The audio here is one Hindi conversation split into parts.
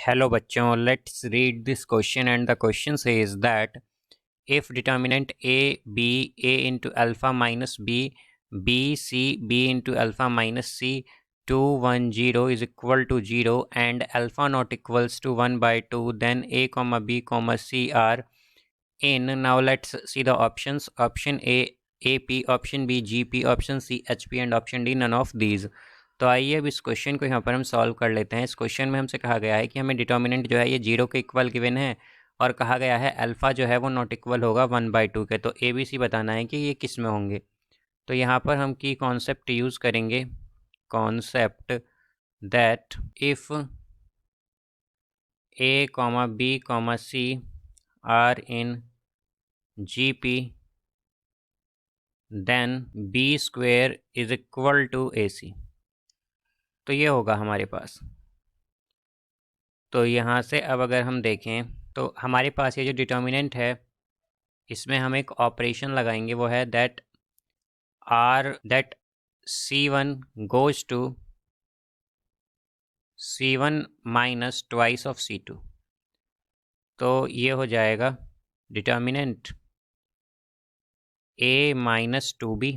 Hello बच्चों, let's read this question and the question says that if determinant a into alpha minus b c b into alpha minus c 2 1 0 is equal to 0 and alpha not equals to 1 by 2, then a comma b comma c are in. Now let's see the options. Option a AP, option B GP, option C HP and option D none of these. तो आइए अब इस क्वेश्चन को यहाँ पर हम सॉल्व कर लेते हैं। इस क्वेश्चन में हमसे कहा गया है कि हमें डिटर्मिनेंट जो है ये 0 के इक्वल गिवन है और कहा गया है अल्फ़ा जो है वो नॉट इक्वल होगा 1/2 के। तो ABC बताना है कि ये किस में होंगे। तो यहाँ पर हम की कॉन्सेप्ट यूज़ करेंगे, concept that if A, B, C are in GP then B square is equal to AC। तो ये होगा हमारे पास। तो यहाँ से अब अगर हम देखें तो हमारे पास ये जो डिटर्मिनेंट है इसमें हम एक ऑपरेशन लगाएंगे, वो है that C1 goes to C1 minus twice of C2। तो ये हो जाएगा determinant A minus 2B,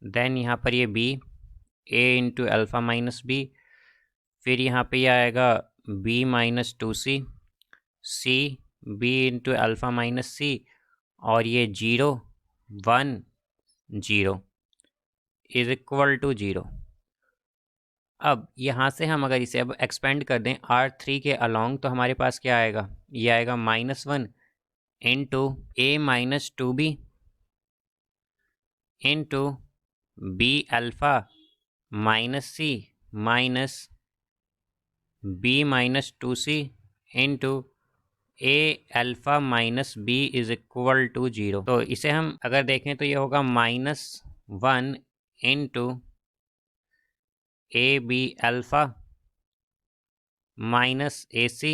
then यहाँ पर ये B A into alpha minus B, फिर यहाँ पे ये आएगा B minus 2C, C B into alpha minus C, और ये 0 1 0 इज इक्वल टू 0। अब यहाँ से हम अगर इसे अब एक्सपेंड कर दें R3 के अलॉन्ग तो हमारे पास क्या आएगा, ये आएगा -1 into A minus 2B into B alpha minus C minus B minus 2C into A alpha minus B is equal to 0। तो इसे हम अगर देखें तो ये होगा -1 into AB alpha minus AC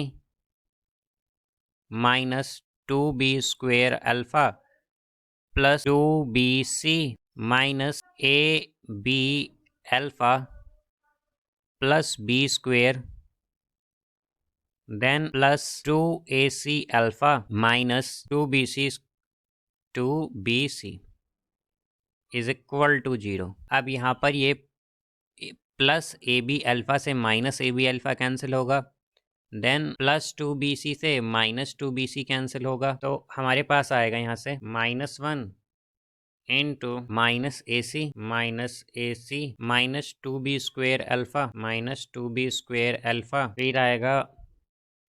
minus 2B square alpha plus 2BC minus AB alpha plus B square then plus 2AC alpha minus 2BC is equal to 0। अब यहाँ पर ये प्लस AB अल्फ़ा से माइनस AB अल्फ़ा कैंसिल होगा, देन प्लस 2BC से माइनस 2BC कैंसिल होगा। तो हमारे पास आएगा यहाँ से -1 into minus AC minus 2B square alpha minus 2B square alpha, फिर आएगा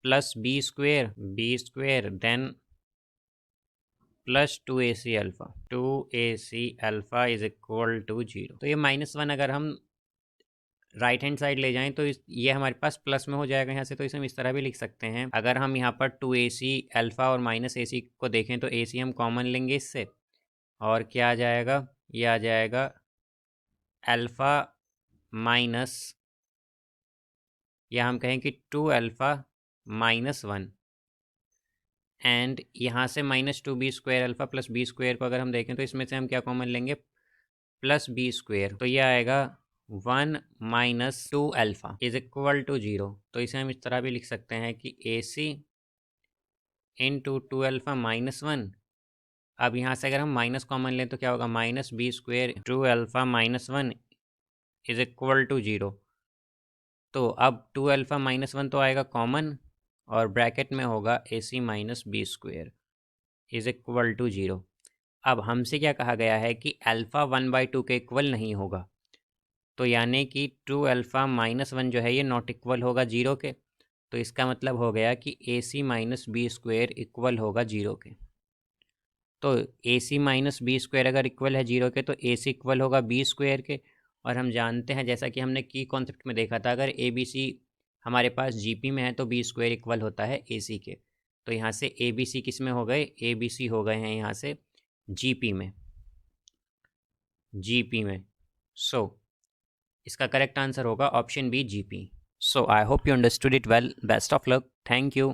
plus B square then plus 2AC alpha is equal to 0। तो ये -1 अगर हम राइट हैंड साइड ले जाएं तो ये हमारे पास प्लस में हो जाएगा यहाँ से। तो इसे हम इस तरह भी लिख सकते हैं, अगर हम यहाँ पर 2AC अल्फ़ा और माइनस AC को देखें तो AC हम कॉमन लेंगे इससे, और क्या आ जाएगा, ये आ जाएगा अल्फ़ा माइनस, या हम कहें कि 2 अल्फ़ा माइनस 1 एंड यहाँ से minus 2B square alpha plus B square को अगर हम देखें तो इसमें से हम क्या कॉमन लेंगे, प्लस B स्क्वायर। तो ये आएगा 1 minus 2 alpha is equal to 0। तो इसे हम इस तरह भी लिख सकते हैं कि AC इंटू 2 अल्फ़ा माइनस 1। अब यहाँ से अगर हम माइनस कॉमन लें तो क्या होगा, minus B square 2 alpha minus 1 is equal to 0। तो अब 2 अल्फ़ा माइनस 1 तो आएगा कॉमन और ब्रैकेट में होगा AC minus B square is equal to 0। अब हमसे क्या कहा गया है कि अल्फ़ा 1/2 के इक्वल नहीं होगा, तो यानी कि 2 अल्फ़ा माइनस 1 जो है ये नॉट इक्वल होगा 0 के। तो इसका मतलब हो गया कि AC minus B square equal होगा 0 के। तो AC माइनस B स्क्वायर अगर इक्वल है 0 के तो AC इक्वल होगा B स्क्वायर के। और हम जानते हैं, जैसा कि हमने की कॉन्सेप्ट में देखा था, अगर ABC हमारे पास GP में है तो B स्क्वायर इक्वल होता है AC के। तो यहाँ से ABC किस में हो गए, ABC हो गए हैं यहाँ से GP में। सो इसका करेक्ट आंसर होगा option B GP। So I hope you understood it well. Best of luck. Thank you.